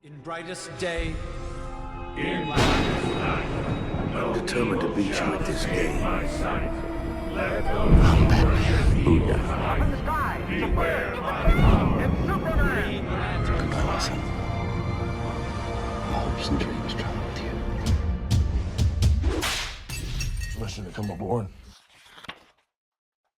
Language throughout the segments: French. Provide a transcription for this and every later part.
In brightest day, In blackest night, no Determined to beat you at this game. my sight. Let those Booyah. beware my power. Listen. My hopes and dreams travel with you. Permission to come aboard.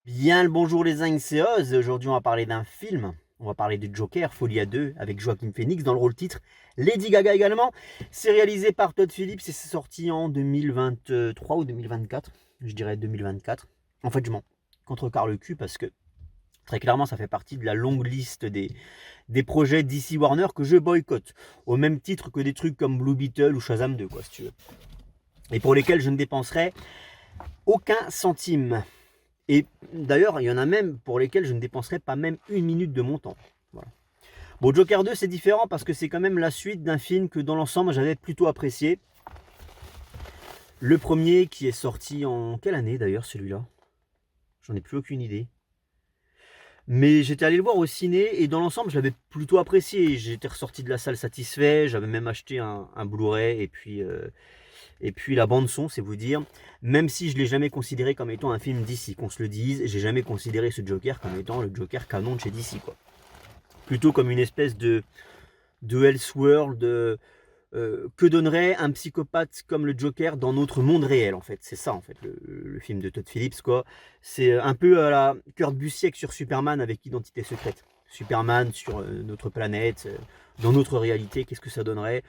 Bien le bonjour les Inxéos, aujourd'hui on va parler d'un film, on va parler de Joker, Folie à 2, avec Joaquin Phoenix dans le rôle titre, Lady Gaga également. C'est réalisé par Todd Phillips et c'est sorti en 2023 ou 2024, je dirais 2024. En fait je m'en contrecarre le cul parce que très clairement ça fait partie de la longue liste des projets DC Warner que je boycotte, au même titre que des trucs comme Blue Beetle ou Shazam 2 quoi si tu veux. Et pour lesquels je ne dépenserai aucun centime. Et d'ailleurs, il y en a même pour lesquels je ne dépenserai pas même une minute de mon temps. Voilà. Bon, Joker 2, c'est différent parce que c'est quand même la suite d'un film que dans l'ensemble, j'avais plutôt apprécié. Le premier qui est sorti en... Quelle année d'ailleurs celui-là? J'en ai plus aucune idée. Mais j'étais allé le voir au ciné et dans l'ensemble, je l'avais plutôt apprécié. J'étais ressorti de la salle satisfait, j'avais même acheté un Blu-ray et puis la bande son, c'est vous dire, même si je ne l'ai jamais considéré comme étant un film DC, qu'on se le dise, j'ai jamais considéré ce Joker comme étant le Joker canon de chez DC, quoi. Plutôt comme une espèce de Elseworld, que donnerait un psychopathe comme le Joker dans notre monde réel, en fait. C'est ça, en fait, le film de Todd Phillips, quoi. C'est un peu à la Kurt Busiek sur Superman avec Identité secrète. Superman sur notre planète, dans notre réalité, qu'est-ce que ça donnerait?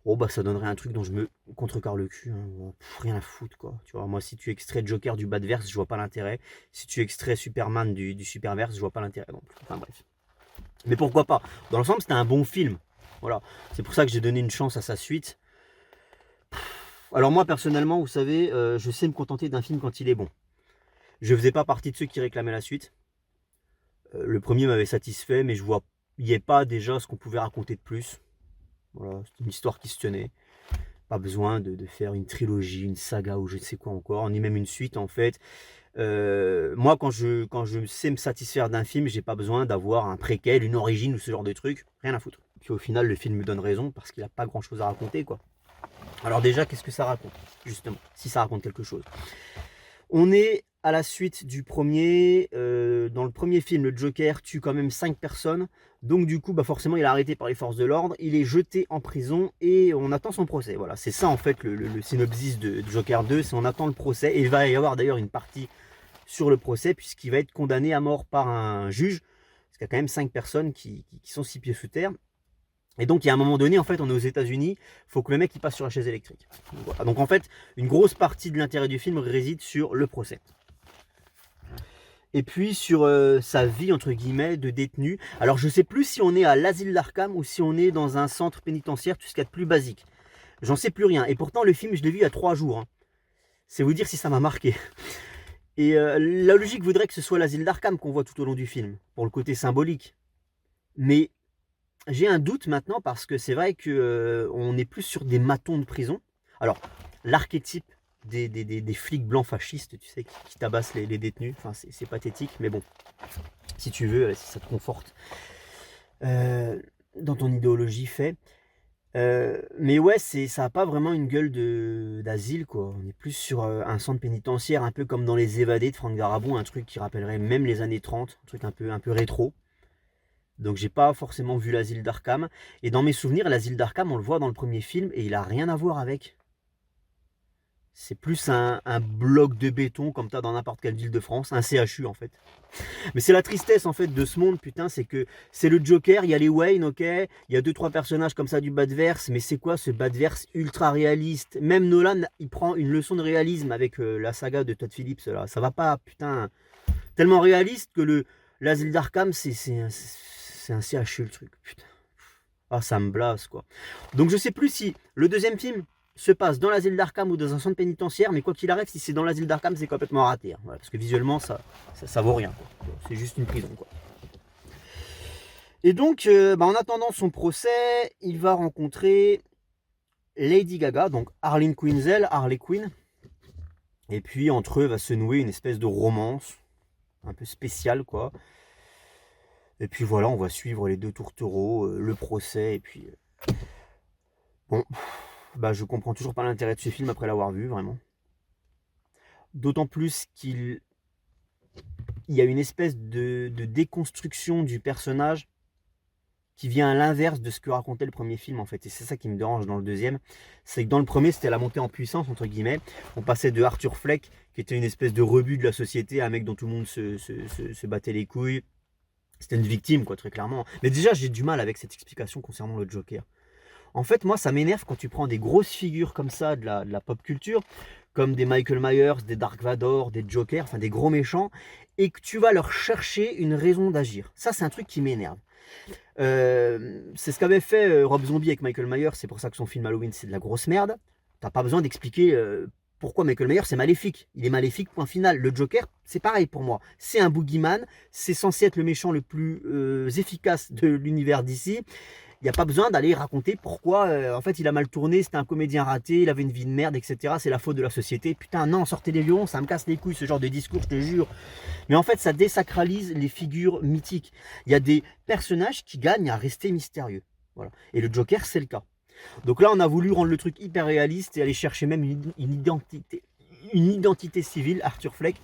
Oh bah ça donnerait un truc dont je me contrecarre le cul, hein. Rien à foutre quoi. Tu vois, moi si tu extrais Joker du Badverse, je vois pas l'intérêt. Si tu extrais Superman du Superverse, je vois pas l'intérêt non plus. Enfin bref. Mais pourquoi pas? Dans l'ensemble, c'était un bon film. Voilà. C'est pour ça que j'ai donné une chance à sa suite. Alors moi personnellement, vous savez, je sais me contenter d'un film quand il est bon. Je faisais pas partie de ceux qui réclamaient la suite. Le premier m'avait satisfait, mais je voyais pas déjà ce qu'on pouvait raconter de plus. Voilà, c'est une histoire qui se tenait. Pas besoin de faire une trilogie, une saga ou je ne sais quoi encore, ni même une suite en fait. Moi, quand je sais me satisfaire d'un film, j'ai pas besoin d'avoir un préquel, une origine ou ce genre de truc. Rien à foutre. Puis au final, le film me donne raison parce qu'il n'a pas grand chose à raconter quoi. Alors déjà, qu'est-ce que ça raconte justement? Si ça raconte quelque chose. On est à la suite du premier. Dans le premier film, le Joker tue quand même 5 personnes. Donc du coup, bah forcément, il est arrêté par les forces de l'ordre. Il est jeté en prison et on attend son procès. Voilà, c'est ça en fait le synopsis de Joker 2. C'est on attend le procès. Et il va y avoir d'ailleurs une partie sur le procès puisqu'il va être condamné à mort par un juge. Parce qu'il y a quand même 5 personnes qui sont 6 pieds sous terre. Et donc, il y a un moment donné, en fait, on est aux États-Unis, il faut que le mec il passe sur la chaise électrique. Voilà. Donc, en fait, une grosse partie de l'intérêt du film réside sur le procès. Et puis sur sa vie, entre guillemets, de détenu. Alors, je sais plus si on est à l'asile d'Arkham ou si on est dans un centre pénitentiaire, tout ce qu'il y a de plus basique. J'en sais plus rien. Et pourtant, le film, je l'ai vu il y a 3 jours. Hein. C'est vous dire si ça m'a marqué. Et la logique voudrait que ce soit l'asile d'Arkham qu'on voit tout au long du film, pour le côté symbolique. Mais j'ai un doute maintenant parce que c'est vrai que on est plus sur des matons de prison. Alors, l'archétype des flics blancs fascistes, tu sais, qui tabassent les détenus, enfin, c'est pathétique, mais bon, si tu veux, si ça te conforte dans ton idéologie fait. Mais ouais, ça n'a pas vraiment une gueule d'asile, quoi. On est plus sur un centre pénitentiaire, un peu comme dans Les Évadés de Franck Darabont, un truc qui rappellerait même les années 30, un truc un peu rétro. Donc j'ai pas forcément vu l'asile d'Arkham. Et dans mes souvenirs, l'asile d'Arkham, on le voit dans le premier film et il a rien à voir avec. C'est plus un bloc de béton comme t'as dans n'importe quelle ville de France, un CHU en fait. Mais c'est la tristesse en fait de ce monde, putain, c'est que c'est le Joker, il y a les Wayne, ok, il y a 2-3 personnages comme ça du Badverse, mais c'est quoi ce Badverse ultra réaliste? Même Nolan, il prend une leçon de réalisme avec la saga de Todd Phillips, là. Ça va pas, putain. Tellement réaliste que l'asile d'Arkham, c'est un CHU le truc, putain. Ah, ça me blase quoi. Donc je sais plus si le deuxième film se passe dans l'asile d'Arkham ou dans un centre pénitentiaire, mais quoi qu'il arrive, si c'est dans l'asile d'Arkham, c'est complètement raté. Hein. Voilà, parce que visuellement, ça vaut rien. C'est juste une prison. Quoi. Et donc, en attendant son procès, il va rencontrer Lady Gaga, donc Harley Quinn. Et puis, entre eux, va se nouer une espèce de romance, un peu spéciale, quoi. Et puis voilà, on va suivre les deux tourtereaux, le procès, et puis Bon, bah je comprends toujours pas l'intérêt de ce film après l'avoir vu, vraiment. D'autant plus qu'il y a une espèce de déconstruction du personnage qui vient à l'inverse de ce que racontait le premier film en fait. Et c'est ça qui me dérange dans le deuxième. C'est que dans le premier, c'était la montée en puissance, entre guillemets. On passait de Arthur Fleck, qui était une espèce de rebut de la société, à un mec dont tout le monde se battait les couilles. C'était une victime, quoi, très clairement. Mais déjà, j'ai du mal avec cette explication concernant le Joker. En fait, moi, ça m'énerve quand tu prends des grosses figures comme ça de la pop culture, comme des Michael Myers, des Dark Vador, des Jokers, enfin des gros méchants, et que tu vas leur chercher une raison d'agir. Ça, c'est un truc qui m'énerve. C'est ce qu'avait fait Rob Zombie avec Michael Myers, c'est pour ça que son film Halloween, c'est de la grosse merde. T'as pas besoin d'expliquer pourquoi Michael Myers c'est maléfique. Il est maléfique, point final. Le Joker, c'est pareil pour moi. C'est un boogeyman, c'est censé être le méchant le plus efficace de l'univers d'ici. Il n'y a pas besoin d'aller raconter pourquoi, en fait, il a mal tourné, c'était un comédien raté, il avait une vie de merde, etc. C'est la faute de la société. Putain, non, sortez les violons, ça me casse les couilles, ce genre de discours, je te jure. Mais en fait, ça désacralise les figures mythiques. Il y a des personnages qui gagnent à rester mystérieux. Voilà. Et le Joker, c'est le cas. Donc là, on a voulu rendre le truc hyper réaliste et aller chercher même une identité civile, Arthur Fleck,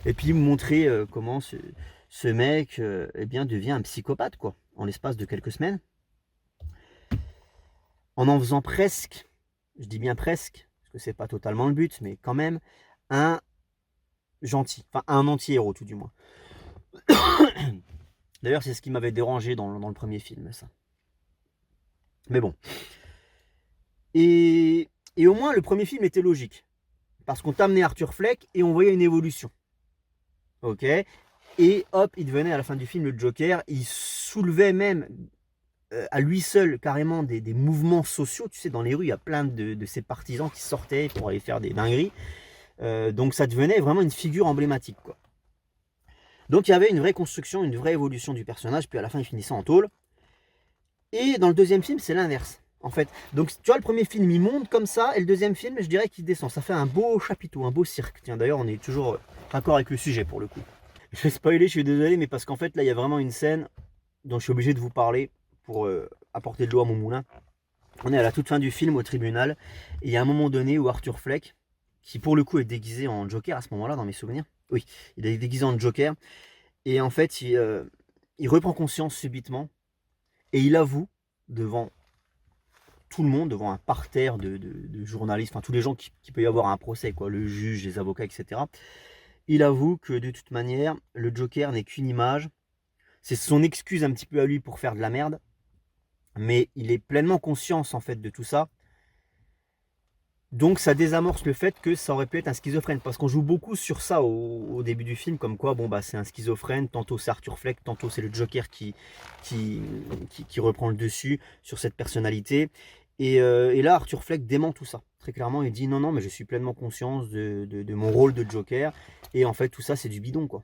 et puis montrer comment ce mec eh bien, devient un psychopathe, quoi, en l'espace de quelques semaines. En faisant presque, je dis bien presque, parce que c'est pas totalement le but, mais quand même, un gentil, enfin un anti-héros tout du moins. D'ailleurs, c'est ce qui m'avait dérangé dans le premier film, ça. Mais bon. Et au moins, le premier film était logique. Parce qu'on t'amenait Arthur Fleck et on voyait une évolution. Ok. Et hop, il devenait à la fin du film le Joker. Il soulevait même à lui seul carrément des mouvements sociaux. Tu sais, dans les rues, il y a plein de ses partisans qui sortaient pour aller faire des dingueries. Donc ça devenait vraiment une figure emblématique, quoi. Donc il y avait une vraie construction, une vraie évolution du personnage. Puis à la fin, il finissait en tôle. Et dans le deuxième film, c'est l'inverse. En fait, donc tu vois, le premier film il monte comme ça, et le deuxième film, je dirais qu'il descend. Ça fait un beau chapiteau, un beau cirque. Tiens, d'ailleurs, on est toujours raccord avec le sujet pour le coup. Je vais spoiler, je suis désolé, mais parce qu'en fait, là, il y a vraiment une scène dont je suis obligé de vous parler pour apporter de l'eau à mon moulin. On est à la toute fin du film, au tribunal, et il y a un moment donné où Arthur Fleck, qui pour le coup est déguisé en Joker à ce moment-là, dans mes souvenirs, oui, il est déguisé en Joker, et en fait, il reprend conscience subitement, et il avoue devant tout le monde, devant un parterre de journalistes, enfin tous les gens qui peut y avoir à un procès, quoi, le juge, les avocats, etc. Il avoue que de toute manière, le Joker n'est qu'une image. C'est son excuse un petit peu à lui pour faire de la merde, mais il est pleinement conscient en fait de tout ça. Donc ça désamorce le fait que ça aurait pu être un schizophrène, parce qu'on joue beaucoup sur ça au début du film, comme quoi bon bah c'est un schizophrène, tantôt c'est Arthur Fleck, tantôt c'est le Joker qui reprend le dessus sur cette personnalité. Et là Arthur Fleck dément tout ça. Très clairement il dit non mais je suis pleinement conscient de mon rôle de Joker, et en fait tout ça c'est du bidon, quoi.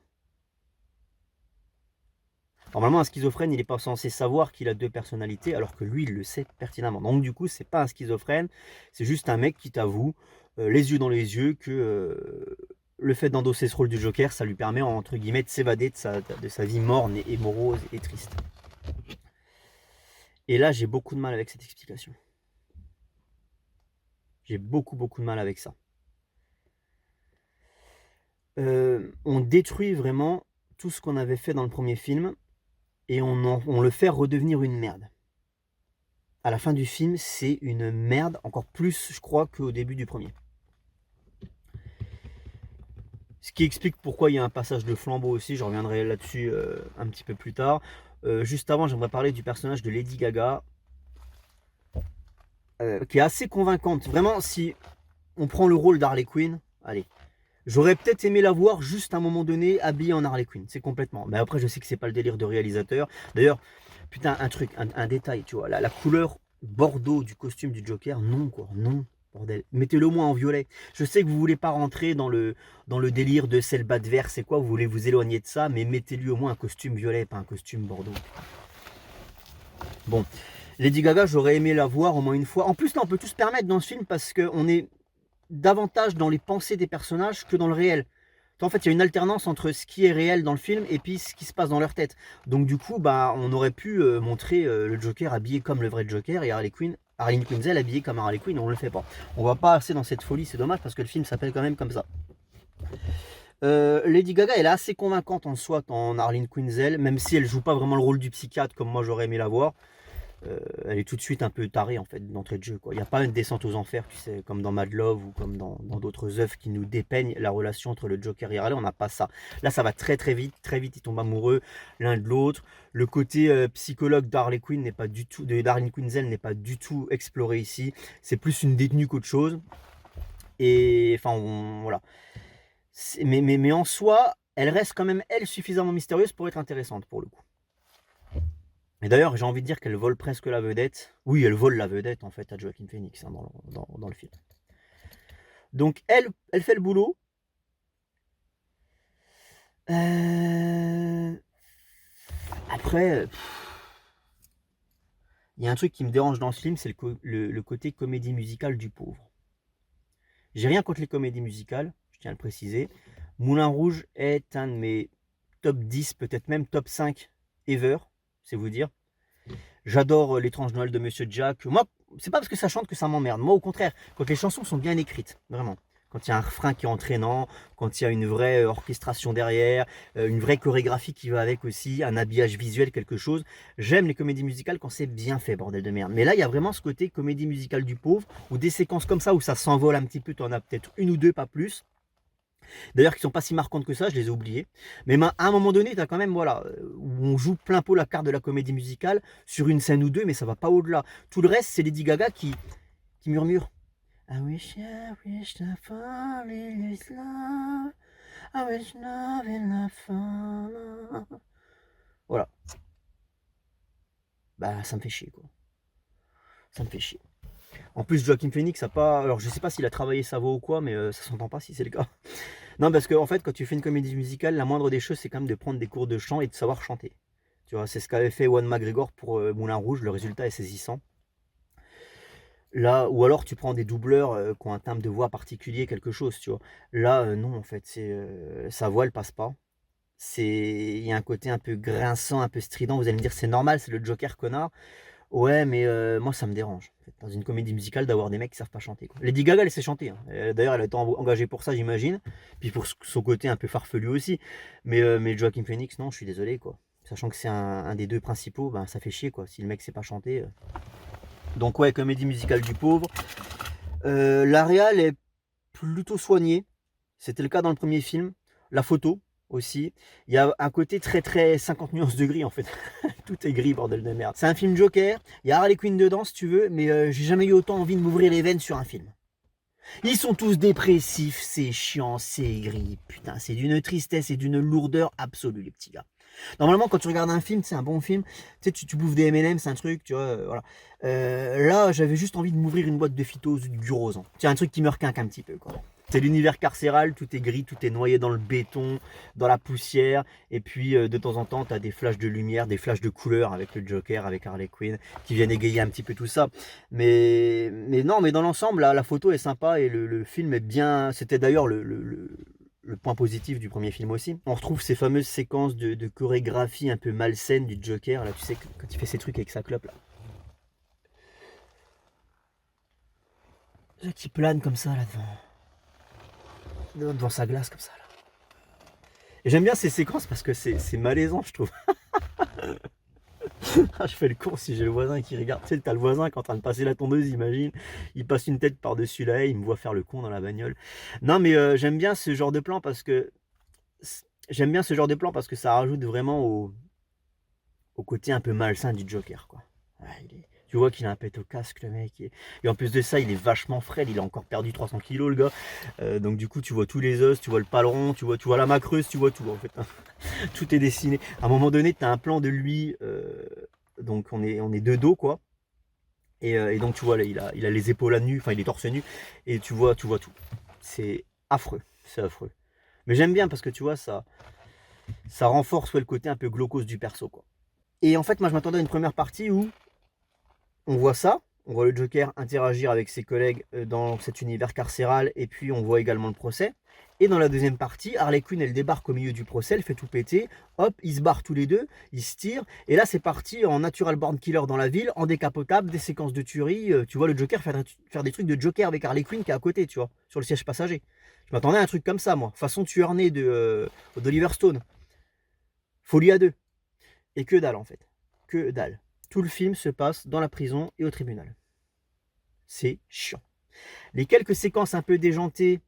Normalement, un schizophrène, il n'est pas censé savoir qu'il a deux personnalités, alors que lui, il le sait pertinemment. Donc du coup, c'est pas un schizophrène, c'est juste un mec qui t'avoue, les yeux dans les yeux, que le fait d'endosser ce rôle du Joker, ça lui permet, entre guillemets, de s'évader de sa vie morne et morose et triste. Et là, j'ai beaucoup de mal avec cette explication. J'ai beaucoup de mal avec ça. On détruit vraiment tout ce qu'on avait fait dans le premier film, et on le fait redevenir une merde. À la fin du film, c'est une merde, encore plus, je crois, qu'au début du premier. Ce qui explique pourquoi il y a un passage de flambeau aussi, je reviendrai là-dessus un petit peu plus tard. Juste avant, j'aimerais parler du personnage de Lady Gaga, qui est assez convaincante. Vraiment, si on prend le rôle d'Harley Quinn, allez, j'aurais peut-être aimé la voir juste à un moment donné habillée en Harley Quinn, c'est complètement. Mais après, je sais que c'est pas le délire de réalisateur. D'ailleurs, putain, un truc, un détail, tu vois, la couleur bordeaux du costume du Joker, non quoi, non, bordel. Mettez-le au moins en violet. Je sais que vous voulez pas rentrer dans le délire de c'est le bas de verre, c'est quoi, vous voulez vous éloigner de ça, mais mettez-lui au moins un costume violet, pas un costume bordeaux. Bon, Lady Gaga, j'aurais aimé la voir au moins une fois. En plus, là, on peut tout se permettre dans ce film parce qu'on est davantage dans les pensées des personnages que dans le réel. En fait, il y a une alternance entre ce qui est réel dans le film et puis ce qui se passe dans leur tête. Donc du coup, bah, on aurait pu montrer le Joker habillé comme le vrai Joker et Harley Quinn Harley Quinzel habillée comme Harley Quinn, on le fait pas. On va pas assez dans cette folie, c'est dommage parce que le film s'appelle quand même comme ça. Lady Gaga, elle est assez convaincante en soi en Harley Quinzel, même si elle joue pas vraiment le rôle du psychiatre comme moi j'aurais aimé la voir. Elle est tout de suite un peu tarée en fait d'entrée de jeu, quoi. Il n'y a pas une descente aux enfers, tu sais, comme dans Mad Love ou comme dans d'autres œuvres qui nous dépeignent la relation entre le Joker et Harley. On n'a pas ça. Là, ça va très vite, ils tombent amoureux l'un de l'autre. Le côté psychologue d'Harley Quinn n'est pas du tout, de Harley Quinzel n'est pas du tout exploré ici. C'est plus une détenue qu'autre chose. Et enfin, voilà. Mais en soi, elle reste quand même elle suffisamment mystérieuse pour être intéressante pour le coup. Et d'ailleurs, j'ai envie de dire qu'elle vole presque la vedette. Oui, elle vole la vedette en fait à Joaquin Phoenix hein, dans le film. Donc elle fait le boulot. Après, il y a un truc qui me dérange dans ce film, c'est le côté comédie musicale du pauvre. J'ai rien contre les comédies musicales, je tiens à le préciser. Moulin Rouge est un de mes top 10, peut-être même top 5 ever, c'est vous dire. J'adore l'étrange Noël de Monsieur Jack. Moi, c'est pas parce que ça chante que ça m'emmerde. Moi, au contraire, quand les chansons sont bien écrites, vraiment. Quand il y a un refrain qui est entraînant, quand il y a une vraie orchestration derrière, une vraie chorégraphie qui va avec aussi, un habillage visuel, quelque chose. J'aime les comédies musicales quand c'est bien fait, bordel de merde. Mais là, il y a vraiment ce côté comédie musicale du pauvre, ou des séquences comme ça, où ça s'envole un petit peu, tu en as peut-être une ou deux, pas plus. D'ailleurs, qui sont pas si marquantes que ça, je les ai oubliées. Mais à un moment donné, tu as quand même, voilà, où on joue plein pot la carte de la comédie musicale sur une scène ou deux, mais ça va pas au-delà. Tout le reste, c'est Lady Gaga qui murmure. I wish I fall in this love. I wish love in the fall. Voilà. Bah, ça me fait chier, quoi. Ça me fait chier. En plus, Joaquin Phoenix a pas. Alors, je sais pas s'il a travaillé sa voix ou quoi, mais ça s'entend pas si c'est le cas. Non, parce que en fait, quand tu fais une comédie musicale, la moindre des choses, c'est quand même de prendre des cours de chant et de savoir chanter. Tu vois, c'est ce qu'avait fait Ewan McGregor pour Moulin Rouge. Le résultat est saisissant. Là, ou alors tu prends des doubleurs qui ont un timbre de voix particulier, quelque chose, tu vois. Là, non, en fait, sa voix, elle passe pas. Il y a un côté un peu grinçant, un peu strident. Vous allez me dire, c'est normal, c'est le Joker, connard. Ouais, mais moi, ça me dérange. En fait, dans une comédie musicale, d'avoir des mecs qui savent pas chanter, quoi. Lady Gaga, elle sait chanter. Hein. D'ailleurs, elle a été engagée pour ça, j'imagine. Puis pour son côté un peu farfelu aussi. Mais Joaquin Phoenix, non, je suis désolé, quoi. Sachant que c'est un des deux principaux, ben, ça fait chier, quoi. Si le mec sait pas chanter. Donc ouais, comédie musicale du pauvre. La réal est plutôt soignée. C'était le cas dans le premier film. La photo aussi. Il y a un côté très 50 nuances de gris en fait. Tout est gris, bordel de merde. C'est un film Joker. Il y a Harley Quinn dedans si tu veux. Mais j'ai jamais eu autant envie de m'ouvrir les veines sur un film. Ils sont tous dépressifs, c'est chiant, c'est gris. Putain, c'est d'une tristesse et d'une lourdeur absolue les petits gars. Normalement, quand tu regardes un film, c'est un bon film. Tu sais, tu bouffes des M&M, c'est un truc, tu vois, voilà. Là, j'avais juste envie de m'ouvrir une boîte de Phytos du rose. C'est un truc qui me requinque un petit peu, quoi. C'est l'univers carcéral, tout est gris, tout est noyé dans le béton, dans la poussière. Et puis, de temps en temps, tu as des flashs de lumière, des flashs de couleur avec le Joker, avec Harley Quinn, qui viennent égayer un petit peu tout ça. Mais non, mais dans l'ensemble, la photo est sympa et le film est bien. C'était d'ailleurs le point positif du premier film aussi. On retrouve ces fameuses séquences de chorégraphie un peu malsaine du Joker, là tu sais, quand il fait ses trucs avec sa clope là. Là qui plane comme ça là devant sa glace comme ça là. Et j'aime bien ces séquences parce que c'est malaisant je trouve. Ah, je fais le con si j'ai le voisin qui regarde. Tu sais, t'as le voisin qui est en train de passer la tondeuse, imagine. Il passe une tête par-dessus la haie, il me voit faire le con dans la bagnole. Non, mais j'aime bien ce genre de plan parce que ça rajoute vraiment au côté un peu malsain du Joker, quoi. Ouais, tu vois qu'il a un pet au casque, le mec. Et en plus de ça, il est vachement frêle. Il a encore perdu 300 kilos, le gars. Donc du coup, tu vois tous les os, tu vois le paleron, tu vois la main creuse, tu vois tout, en fait. Tout est dessiné. À un moment donné, tu as un plan de lui. Donc on est de dos, quoi. Et donc tu vois, là, il a les épaules à nu. Enfin, il est torse nu. Et tu vois tout. C'est affreux. C'est affreux. Mais j'aime bien parce que tu vois, ça renforce le côté un peu glaucose du perso, quoi. Et en fait, moi, je m'attendais à une première partie où on voit ça, on voit le Joker interagir avec ses collègues dans cet univers carcéral, et puis on voit également le procès. Et dans la deuxième partie, Harley Quinn, elle débarque au milieu du procès, elle fait tout péter, hop, ils se barrent tous les deux, ils se tirent, et là c'est parti en natural born killer dans la ville, en décapotable, des séquences de tuerie, tu vois le Joker faire des trucs de Joker avec Harley Quinn qui est à côté, tu vois, sur le siège passager. Je m'attendais à un truc comme ça, moi, façon tueur né d'Oliver Stone. Folie à deux. Et que dalle en fait, que dalle. Tout le film se passe dans la prison et au tribunal. C'est chiant. Les quelques séquences un peu déjantées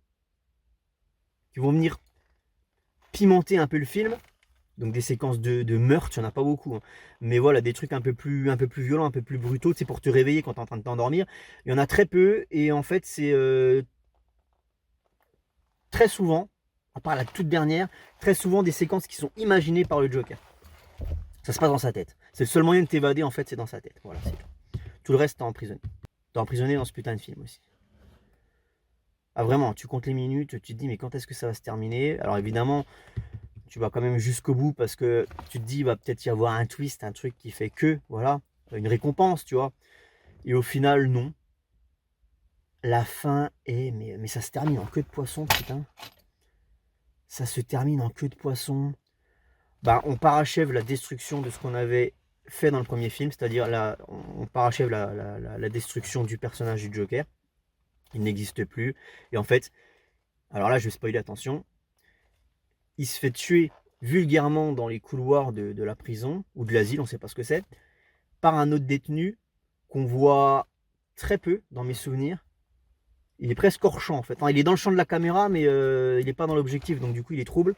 qui vont venir pimenter un peu le film, donc des séquences de meurtre, il n'y en a pas beaucoup, hein. Mais voilà, des trucs un peu plus violents, un peu plus brutaux, c'est pour te réveiller quand tu es en train de t'endormir. Il y en a très peu, et en fait c'est très souvent, à part la toute dernière, très souvent des séquences qui sont imaginées par le Joker. Ça se passe dans sa tête. C'est le seul moyen de t'évader, en fait, c'est dans sa tête. Voilà, c'est tout. Tout le reste, t'es emprisonné. T'es emprisonné dans ce putain de film aussi. Ah vraiment, tu comptes les minutes, tu te dis mais quand est-ce que ça va se terminer? Alors évidemment, tu vas quand même jusqu'au bout parce que tu te dis va peut-être y avoir un twist, un truc qui fait que, voilà, une récompense, tu vois. Et au final, non. La fin est, mais ça se termine en queue de poisson, putain. Ça se termine en queue de poisson. Bah, on parachève la destruction de ce qu'on avait fait dans le premier film, c'est-à-dire on parachève la destruction du personnage du Joker. Il n'existe plus. Et en fait, alors là je vais spoiler, attention, il se fait tuer vulgairement dans les couloirs de la prison, ou de l'asile, on ne sait pas ce que c'est, par un autre détenu qu'on voit très peu dans mes souvenirs. Il est presque hors champ en fait. Enfin, il est dans le champ de la caméra, mais il n'est pas dans l'objectif, donc du coup il est trouble.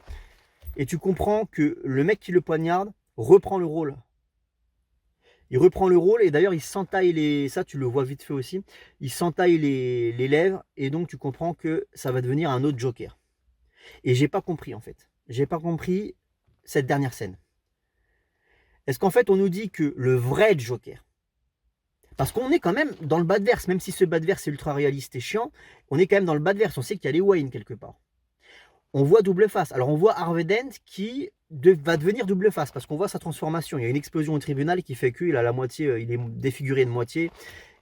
Et tu comprends que le mec qui le poignarde reprend le rôle. Il reprend le rôle et d'ailleurs il s'entaille les... Ça tu le vois vite fait aussi. Il s'entaille les lèvres et donc tu comprends que ça va devenir un autre Joker. Et j'ai pas compris en fait. J'ai pas compris cette dernière scène. Est-ce qu'en fait on nous dit que le vrai Joker... Parce qu'on est quand même dans le bas de verse, même si ce bas de verse est ultra réaliste et chiant, on est quand même dans le bas de verse. On sait qu'il y a les Wayne quelque part. On voit double face. Alors on voit Harvey Dent qui va devenir double face parce qu'on voit sa transformation. Il y a une explosion au tribunal qui fait qu'il a la moitié, il est défiguré de moitié.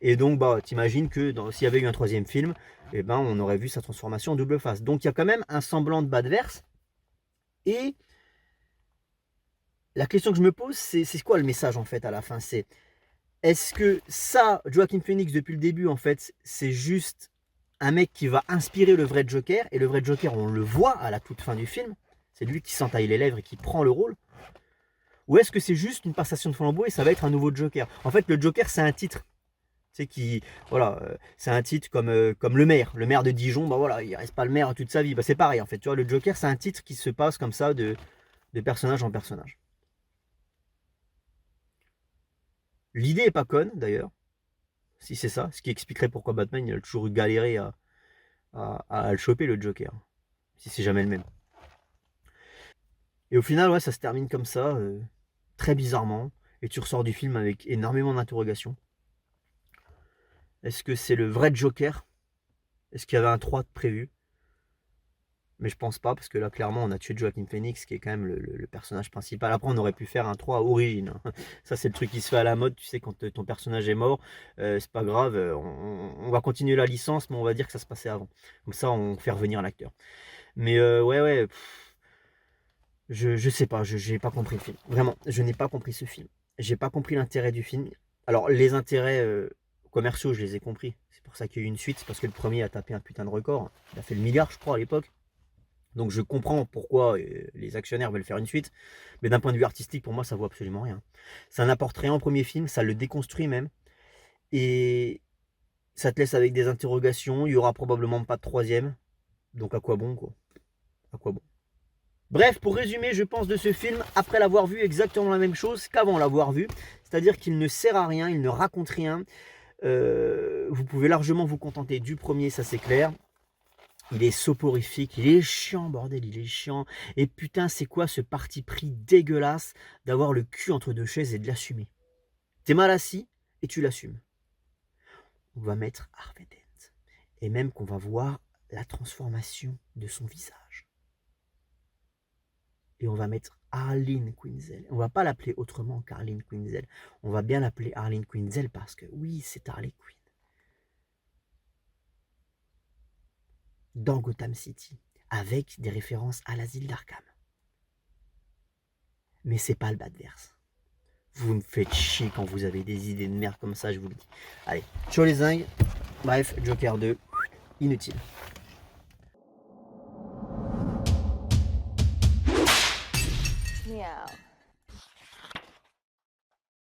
Et donc bah t'imagines que s'il y avait eu un troisième film, eh ben on aurait vu sa transformation en double face. Donc il y a quand même un semblant de bas de verse. Et la question que je me pose, c'est quoi le message en fait à la fin? C'est est-ce que ça, Joaquin Phoenix depuis le début en fait, c'est juste un mec qui va inspirer le vrai Joker, et le vrai Joker, on le voit à la toute fin du film, c'est lui qui s'entaille les lèvres et qui prend le rôle, ou est-ce que c'est juste une passation de flambeau et ça va être un nouveau Joker? En fait, le Joker, c'est un titre, c'est qui, voilà, c'est un titre comme le maire de Dijon, bah voilà, il reste pas le maire toute sa vie, bah c'est pareil en fait, tu vois, le Joker, c'est un titre qui se passe comme ça de personnage en personnage. L'idée est pas conne d'ailleurs, si c'est ça, ce qui expliquerait pourquoi Batman il a toujours galéré à le choper le Joker, si c'est jamais le même. Et au final, ouais, ça se termine comme ça, très bizarrement, et tu ressors du film avec énormément d'interrogations. Est-ce que c'est le vrai Joker? Est-ce qu'il y avait un 3 de prévu? Mais je pense pas, parce que là, clairement, on a tué Joaquin Phoenix, qui est quand même le personnage principal. Après, on aurait pu faire un 3 à origine. Ça, c'est le truc qui se fait à la mode, tu sais, quand ton personnage est mort, c'est pas grave, on va continuer la licence, mais on va dire que ça se passait avant. Comme ça, on fait revenir l'acteur. Mais ouais, je sais pas, je n'ai pas compris le film. Vraiment, je n'ai pas compris ce film. J'ai pas compris l'intérêt du film. Alors, les intérêts commerciaux, je les ai compris. C'est pour ça qu'il y a eu une suite, c'est parce que le premier a tapé un putain de record. Il a fait le milliard, je crois, à l'époque. Donc je comprends pourquoi les actionnaires veulent faire une suite, mais d'un point de vue artistique, pour moi, ça vaut absolument rien. Ça n'apporte rien au premier film, ça le déconstruit même, et ça te laisse avec des interrogations. Il y aura probablement pas de troisième, donc à quoi bon, quoi? À quoi bon? Bref, pour résumer, je pense de ce film, après l'avoir vu exactement la même chose qu'avant l'avoir vu, c'est-à-dire qu'il ne sert à rien, il ne raconte rien. Vous pouvez largement vous contenter du premier, ça c'est clair. Il est soporifique, il est chiant, bordel, il est chiant. Et putain, c'est quoi ce parti pris dégueulasse d'avoir le cul entre deux chaises et de l'assumer? T'es mal assis et tu l'assumes. On va mettre Harvey Dent. Et même qu'on va voir la transformation de son visage. Et on va mettre Harleen Quinzel. On va pas l'appeler autrement qu'Harleen Quinzel. On va bien l'appeler Harleen Quinzel parce que oui, c'est Harley Quinn. Dans Gotham City, avec des références à l'asile d'Arkham. Mais c'est pas le Batverse. Vous me faites chier quand vous avez des idées de merde comme ça, je vous le dis. Allez, ciao les zingues. Bref, Joker 2, inutile. Meow.